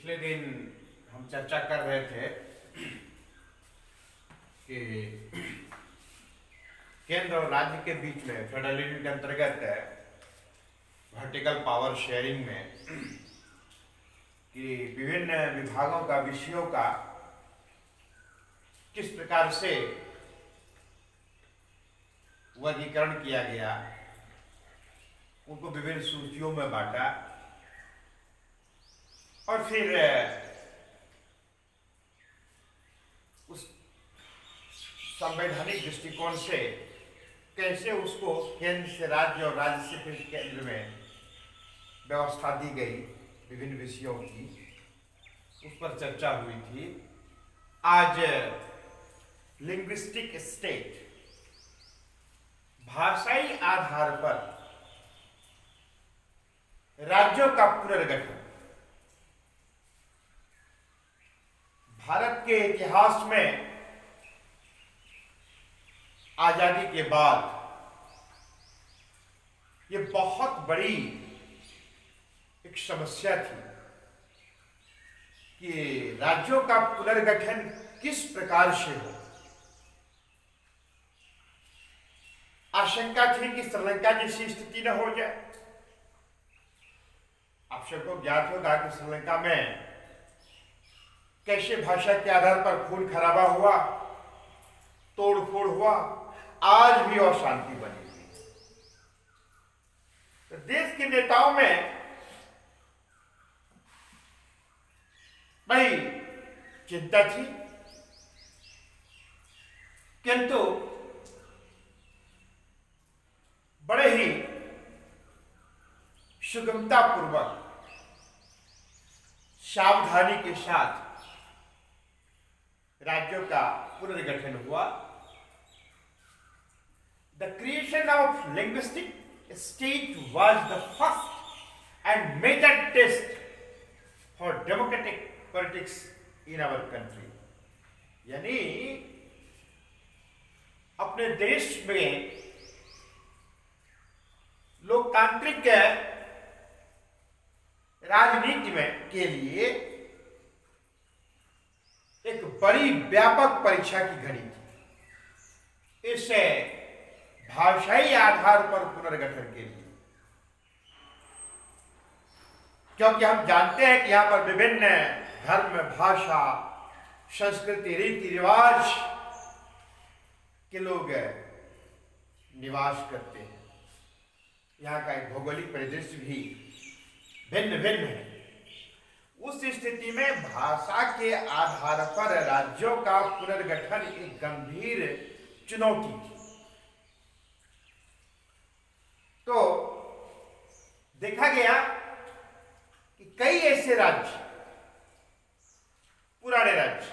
पिछले दिन हम चर्चा कर रहे थे कि केंद्र और राज्य के बीच में फेडरलिज्म के अंतर्गत वर्टिकल पावर शेयरिंग में कि विभिन्न विभागों का विषयों का किस प्रकार से वर्गीकरण किया गया, उनको विभिन्न सूचियों में बांटा और फिर उस संवैधानिक दृष्टिकोण से कैसे उसको केंद्र से राज्य और राज्य से फिर केंद्र में व्यवस्था दी गई विभिन्न विषयों की, उस पर चर्चा हुई थी। आज लिंग्विस्टिक स्टेट, भाषाई आधार पर राज्यों का पुनर्गठन, भारत के इतिहास में आजादी के बाद ये बहुत बड़ी एक समस्या थी कि राज्यों का पुनर्गठन किस प्रकार से हो। आशंका थी कि श्रीलंका जैसी स्थिति न हो जाए। आप सबको ज्ञात होगा कि श्रीलंका में कैसे भाषा के आधार पर खून खराबा हुआ, तोड़फोड़ हुआ, आज भी अशांति बनी हुई। तो देश के नेताओं में बड़ी चिंता थी, किंतु बड़े ही सुगमतापूर्वक सावधानी के साथ राज्यों का पुनर्गठन हुआ। The creation of linguistic state was the first and major test for democratic politics in our country। यानी अपने देश में लोकतांत्रिक राजनीति में के लिए एक बड़ी व्यापक परीक्षा की घड़ी थी। इसे भाषाई आधार पर पुनर्गठन के लिए, क्योंकि हम जानते हैं कि यहां पर विभिन्न धर्म, भाषा, संस्कृति, रीति रिवाज के लोग निवास करते हैं। यहाँ का एक भौगोलिक परिदृश्य भी भिन्न भिन्न है। उस स्थिति में भाषा के आधार पर राज्यों का पुनर्गठन एक गंभीर चुनौती थी। तो देखा गया कि कई ऐसे राज्य, पुराने राज्य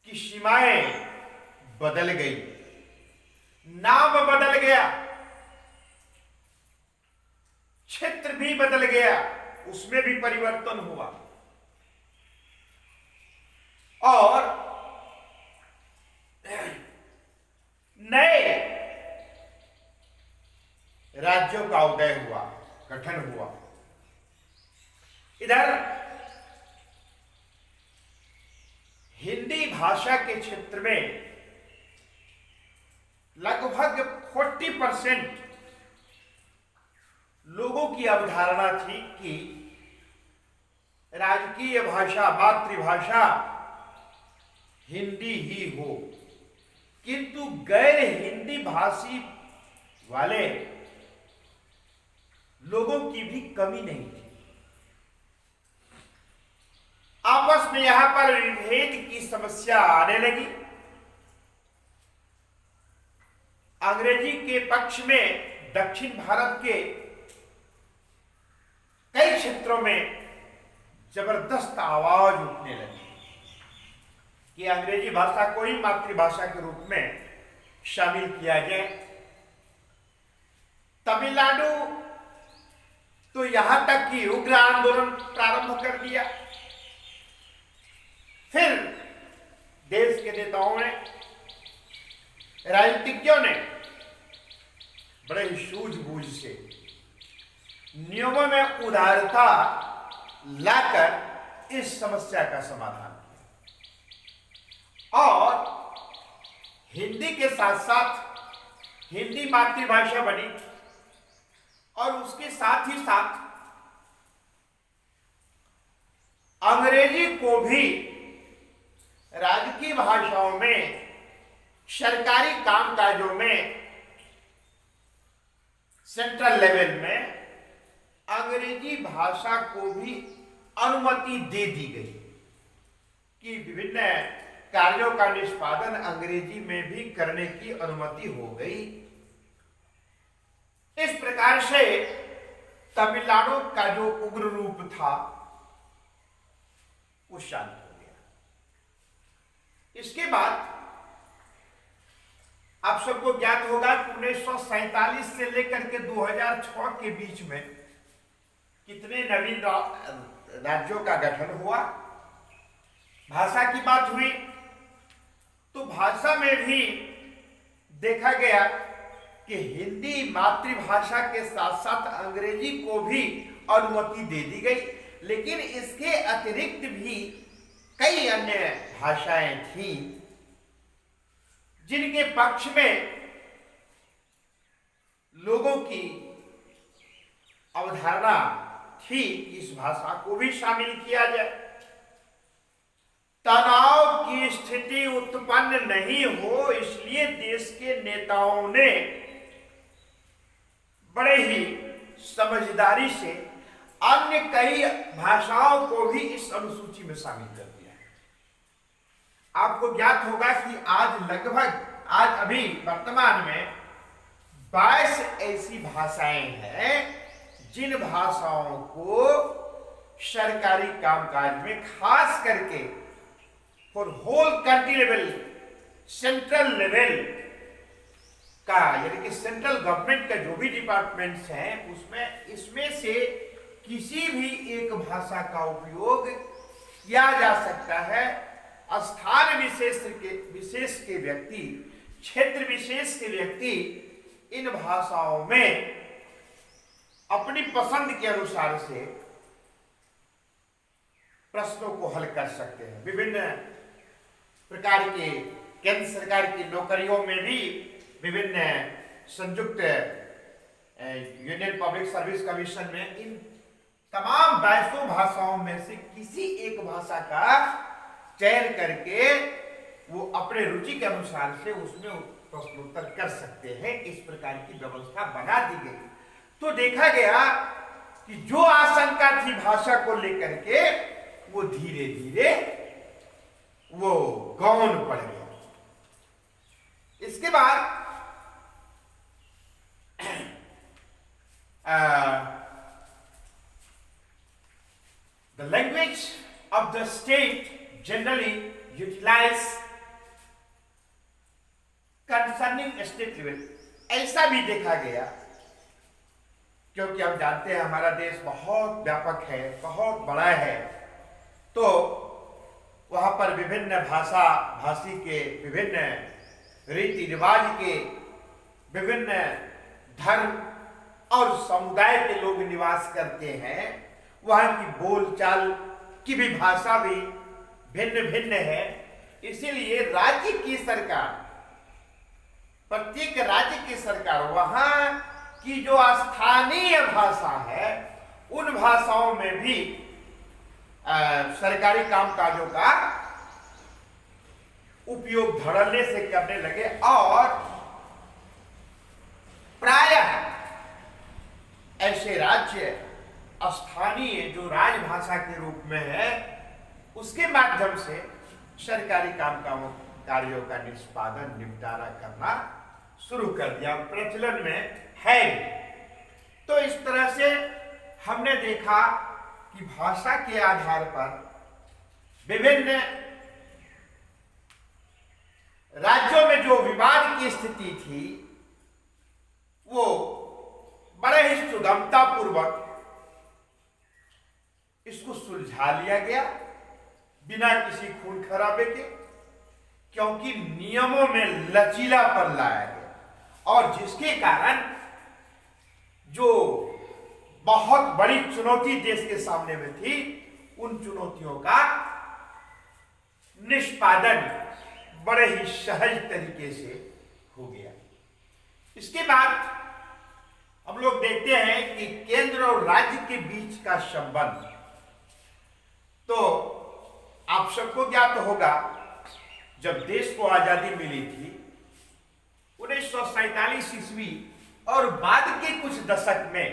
की सीमाएं बदल गई, नाम बदल गया, क्षेत्र भी बदल गया, उसमें भी परिवर्तन हुआ और नए राज्यों का उदय हुआ, गठन हुआ। इधर हिंदी भाषा के क्षेत्र में लगभग 40% लोगों की अवधारणा थी कि राजकीय भाषा, मातृभाषा हिंदी ही हो, किंतु गैर हिंदी भाषी वाले लोगों की भी कमी नहीं थी। आपस में यहां पर विभेद की समस्या आने लगी। अंग्रेजी के पक्ष में दक्षिण भारत के कई क्षेत्रों में जबरदस्त आवाज उठने लगी कि अंग्रेजी भाषा को ही मातृभाषा के रूप में शामिल किया जाए। तमिलनाडु तो यहां तक कि उग्र आंदोलन प्रारंभ कर दिया। फिर देश के नेताओं ने, राजनीतिज्ञों ने बड़े ही सूझबूझ से नियमों में उदारता लाकर इस समस्या का समाधान किया। और हिंदी के साथ साथ हिंदी मातृभाषा बनी और उसके साथ ही साथ अंग्रेजी को भी राजकीय भाषाओं में, सरकारी कामकाजों में, सेंट्रल लेवल में अंग्रेजी भाषा को भी अनुमति दे दी गई कि विभिन्न कार्यों का निष्पादन अंग्रेजी में भी करने की अनुमति हो गई। इस प्रकार से तमिलनाडु का जो उग्र रूप था वो शांत हो गया। इसके बाद आप सबको ज्ञात होगा कि 1947 से लेकर के 2006 के बीच में कितने नवीन राज्यों का गठन हुआ। भाषा की बात हुई तो भाषा में भी देखा गया कि हिंदी मातृभाषा के साथ साथ अंग्रेजी को भी अनुमति दे दी गई, लेकिन इसके अतिरिक्त भी कई अन्य भाषाएं थीं जिनके पक्ष में लोगों की अवधारणा थी इस भाषा को भी शामिल किया जाए। तनाव की स्थिति उत्पन्न नहीं हो इसलिए देश के नेताओं ने बड़े ही समझदारी से अन्य कई भाषाओं को भी इस अनुसूची में शामिल कर दिया है। आपको ज्ञात होगा कि आज अभी वर्तमान में 22 ऐसी भाषाएं हैं जिन भाषाओं को सरकारी कामकाज में खास करके for whole country level, central level का, यानी कि सेंट्रल गवर्नमेंट का जो भी डिपार्टमेंट्स हैं उसमें इसमें से किसी भी एक भाषा का उपयोग किया जा सकता है। स्थान विशेष के व्यक्ति, क्षेत्र विशेष के व्यक्ति इन भाषाओं में अपनी पसंद के अनुसार से प्रश्नों को हल कर सकते हैं। विभिन्न प्रकार के केंद्र सरकार की नौकरियों में भी विभिन्न संयुक्त यूनियन पब्लिक सर्विस कमीशन में इन तमाम 22 भाषाओं में से किसी एक भाषा का चयन करके वो अपने रुचि के अनुसार से उसमें प्रश्नोत्तर कर सकते हैं। इस प्रकार की व्यवस्था बना दी गई तो देखा गया कि जो आशंका थी भाषा को लेकर के वो धीरे धीरे वो गौन पड़ गया। इसके बाद the language of the state generally utilized concerning state level, ऐसा भी देखा गया क्योंकि हम जानते हैं हमारा देश बहुत व्यापक है, बहुत बड़ा है, तो वहां पर विभिन्न भाषी के, विभिन्न रीति रिवाज के, विभिन्न धर्म और समुदाय के लोग निवास करते हैं। वहां की बोलचाल की भी भाषा भी भिन्न भिन्न है। इसीलिए राज्य की सरकार, प्रत्येक राज्य की सरकार वहां की जो स्थानीय भाषा है उन भाषाओं में भी सरकारी कामकाजों का उपयोग धड़ल्ले से करने लगे और प्रायः ऐसे राज्य स्थानीय जो राजभाषा के रूप में है उसके माध्यम से सरकारी कार्यों का निष्पादन, निपटारा करना शुरू कर दिया, प्रचलन में है। तो इस तरह से हमने देखा कि भाषा के आधार पर विभिन्न राज्यों में जो विवाद की स्थिति थी वो बड़े ही सुगमता पूर्वक इसको सुलझा लिया गया बिना किसी खून खराबे के, क्योंकि नियमों में लचीलापन लाया गया और जिसके कारण जो बहुत बड़ी चुनौती देश के सामने में थी, उन चुनौतियों का निष्पादन बड़े ही सहज तरीके से हो गया। इसके बाद हम लोग देखते हैं कि केंद्र और राज्य के बीच का संबंध, तो आप सबको ज्ञात होगा, जब देश को आजादी मिली थी 1947 ईस्वी और बाद के कुछ दशक में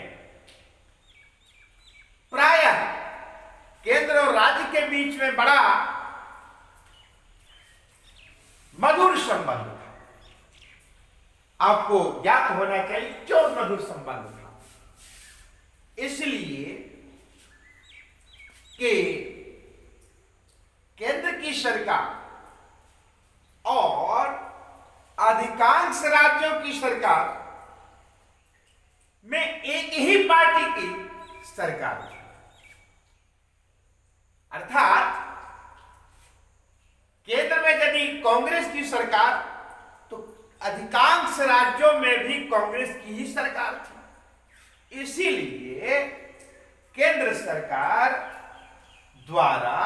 प्रायः केंद्र और राज्य के बीच में बड़ा मधुर संबंध था। आपको ज्ञात होना चाहिए क्यों मधुर संबंध था। इसलिए कि केंद्र की सरकार और अधिकांश राज्यों की सरकार में एक ही पार्टी की सरकार थी। अर्थात केंद्र में यदि कांग्रेस की सरकार, तो अधिकांश राज्यों में भी कांग्रेस की ही सरकार थी। इसीलिए केंद्र सरकार द्वारा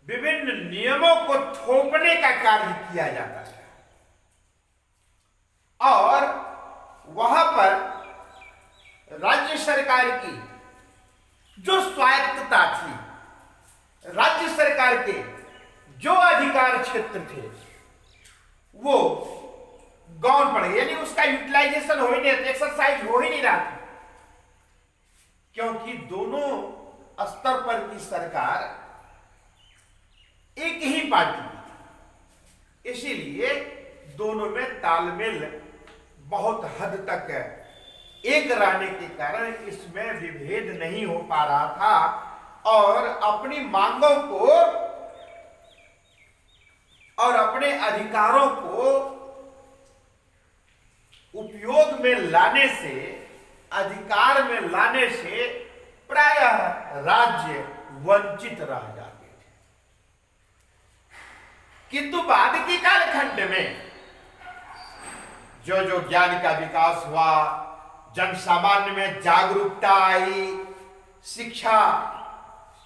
विभिन्न नियमों को थोपने का कार्य किया जाता है और वहां पर राज्य सरकार की जो स्वायत्तता थी, राज्य सरकार के जो अधिकार क्षेत्र थे, वो गौण पड़ गए, यानी उसका यूटिलाइजेशन हो ही नहीं, एक्सरसाइज हो ही नहीं रहा था, क्योंकि दोनों स्तर पर की सरकार एक ही पार्टी थी। इसीलिए दोनों में तालमेल बहुत हद तक एक रहने के कारण इसमें विभेद नहीं हो पा रहा था और अपनी मांगों को और अपने अधिकारों को उपयोग में लाने से, अधिकार में लाने से प्रायः राज्य वंचित रह जाते थे। किंतु बाद के कालखंड में जो जो ज्ञान का विकास हुआ, जन सामान्य में जागरूकता आई, शिक्षा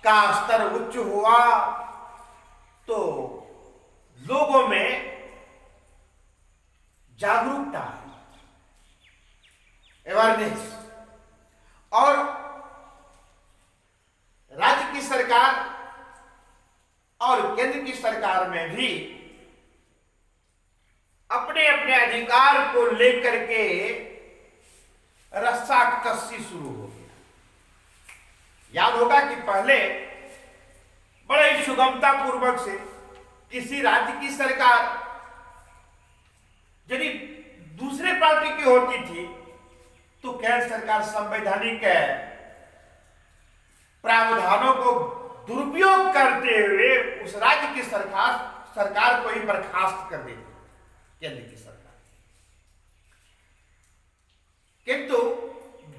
का स्तर उच्च हुआ, तो लोगों में जागरूकता आई, अवेयरनेस, और राज्य की सरकार और केंद्र की सरकार में भी अपने अपने अधिकार को लेकर के रस्साकसी शुरू हो गया। याद होगा कि पहले बड़े ही सुगमता पूर्वक से किसी राज्य की सरकार यदि दूसरे पार्टी की होती थी तो केंद्र सरकार संवैधानिक प्रावधानों को दुरुपयोग करते हुए उस राज्य की सरकार को ही बर्खास्त कर देती केंद्र की सरकार। किंतु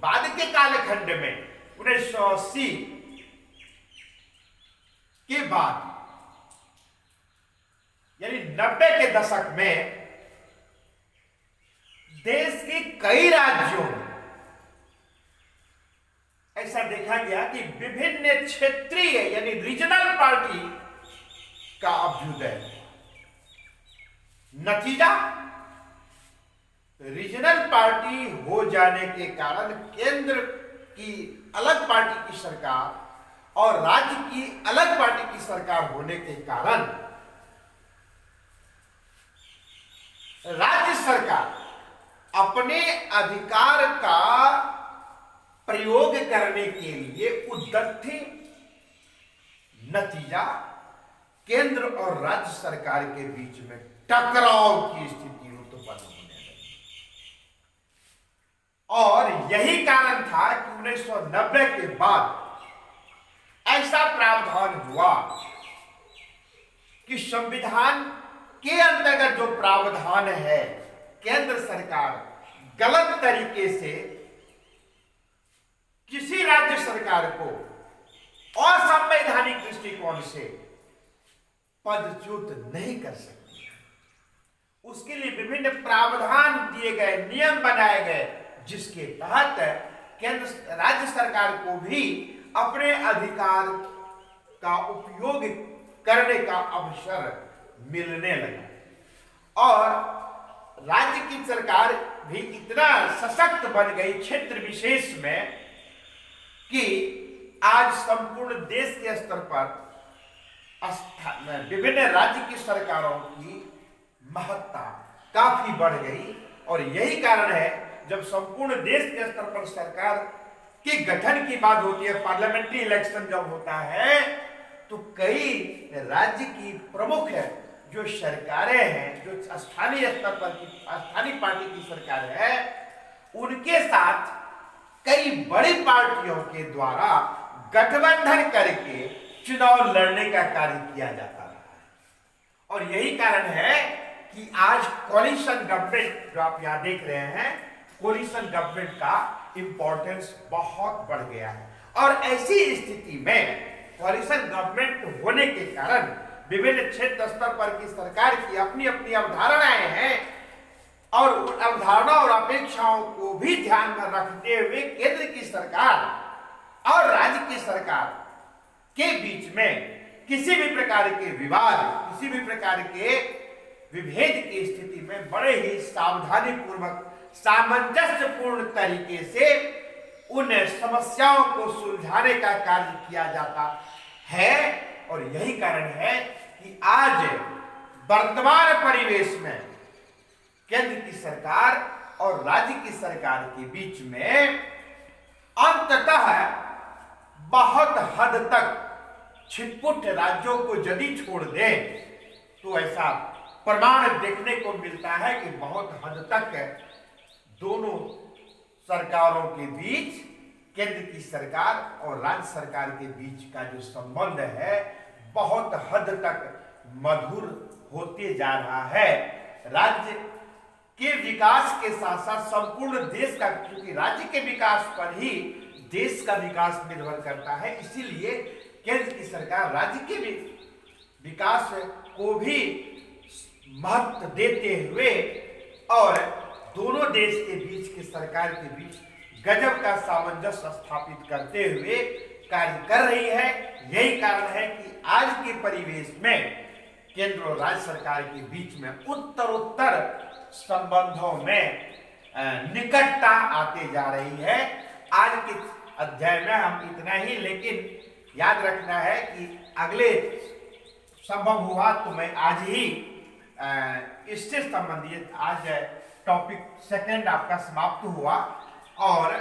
बाद के कालखंड में 1980 के बाद, यानी 90 के दशक में देश के कई राज्यों में ऐसा देखा गया कि विभिन्न क्षेत्रीय यानी रीजनल पार्टी का अभ्युदय। नतीजा, रीजनल पार्टी हो जाने के कारण केंद्र की अलग पार्टी की सरकार और राज्य की अलग पार्टी की सरकार होने के कारण राज्य सरकार अपने अधिकार का प्रयोग करने के लिए उद्यत थी। नतीजा, केंद्र और राज्य सरकार के बीच में टकराव की स्थिति उत्पन्न होने लगी और यही कारण था कि 1990 के बाद ऐसा प्रावधान हुआ कि संविधान के अंतर्गत जो प्रावधान है, केंद्र सरकार गलत तरीके से किसी राज्य सरकार को असंवैधानिक दृष्टिकोण से पदच्युत नहीं कर सकती। उसके लिए विभिन्न प्रावधान दिए गए, नियम बनाए गए, जिसके तहत केंद्र राज्य सरकार को भी अपने अधिकार का उपयोग करने का अवसर मिलने लगा और राज्य की सरकार भी इतना सशक्त बन गई क्षेत्र विशेष में कि आज संपूर्ण देश के स्तर पर विभिन्न राज्य की सरकारों की महत्ता काफी बढ़ गई। और यही कारण है जब संपूर्ण देश के स्तर पर सरकार के गठन की बात होती है, पार्लियामेंट्री इलेक्शन जब होता है, तो कई राज्य की प्रमुख जो सरकारें हैं, जो स्थानीय स्तर पर की स्थानीय पार्टी की सरकार है, उनके साथ कई बड़ी पार्टियों के द्वारा गठबंधन करके चुनाव लड़ने का कार्य किया जाता रहा है। और यही कारण है कि आज कोलिशन गवर्नमेंट जो आप यहां देख रहे हैं, कोलिशन गवर्नमेंट का इंपॉर्टेंस बहुत बढ़ गया है। और ऐसी स्थिति में कोलिशन गवर्नमेंट होने के कारण विभिन्न क्षेत्र स्तर पर की सरकार की अपनी अपनी अवधारणाएं हैं और उन अवधारणा और अपेक्षाओं को भी ध्यान में रखते हुए केंद्र की सरकार और राज्य की सरकार के बीच में किसी भी प्रकार के विवाद, किसी भी प्रकार के विभेद की स्थिति में बड़े ही सावधानी पूर्वक, सामंजस्यपूर्ण तरीके से उन समस्याओं को सुलझाने का कार्य किया जाता है। और यही कारण है कि आज वर्तमान परिवेश में केंद्र की सरकार और राज्य की सरकार के बीच में अंततः बहुत हद तक छिटपुट राज्यों को यदि छोड़ दे तो ऐसा प्रमाण देखने को मिलता है कि बहुत हद तक दोनों सरकारों के बीच, केंद्र की सरकार और राज्य सरकार के बीच का जो संबंध है बहुत हद तक मधुर होते जा रहा है। राज्य के विकास के साथ साथ संपूर्ण देश का, क्योंकि राज्य के विकास पर ही देश का विकास निर्भर करता है, इसीलिए केंद्र की सरकार राज्य के विकास को भी महत्व देते हुए और दोनों देश के बीच की सरकार के बीच गजब का सामंजस्य स्थापित करते हुए कार्य कर रही है। यही कारण है कि आज के परिवेश में केंद्र और राज्य सरकार के बीच में उत्तरोत्तर संबंधों में निकटता आते जा रही है। आज के अध्याय में हम इतना ही, लेकिन याद रखना है कि अगले संभव हुआ तो मैं आज ही इससे संबंधित आज टॉपिक सेकंड आपका समाप्त हुआ और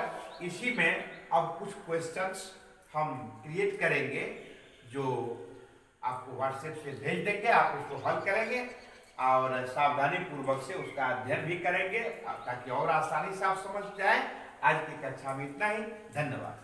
इसी में अब कुछ क्वेश्चंस हम क्रिएट करेंगे जो आपको व्हाट्सएप से भेज देंगे, आप उसको हल करेंगे और सावधानी पूर्वक से उसका अध्ययन भी करेंगे ताकि और आसानी से आप समझ जाएं। आज की कक्षा में इतना ही, धन्यवाद।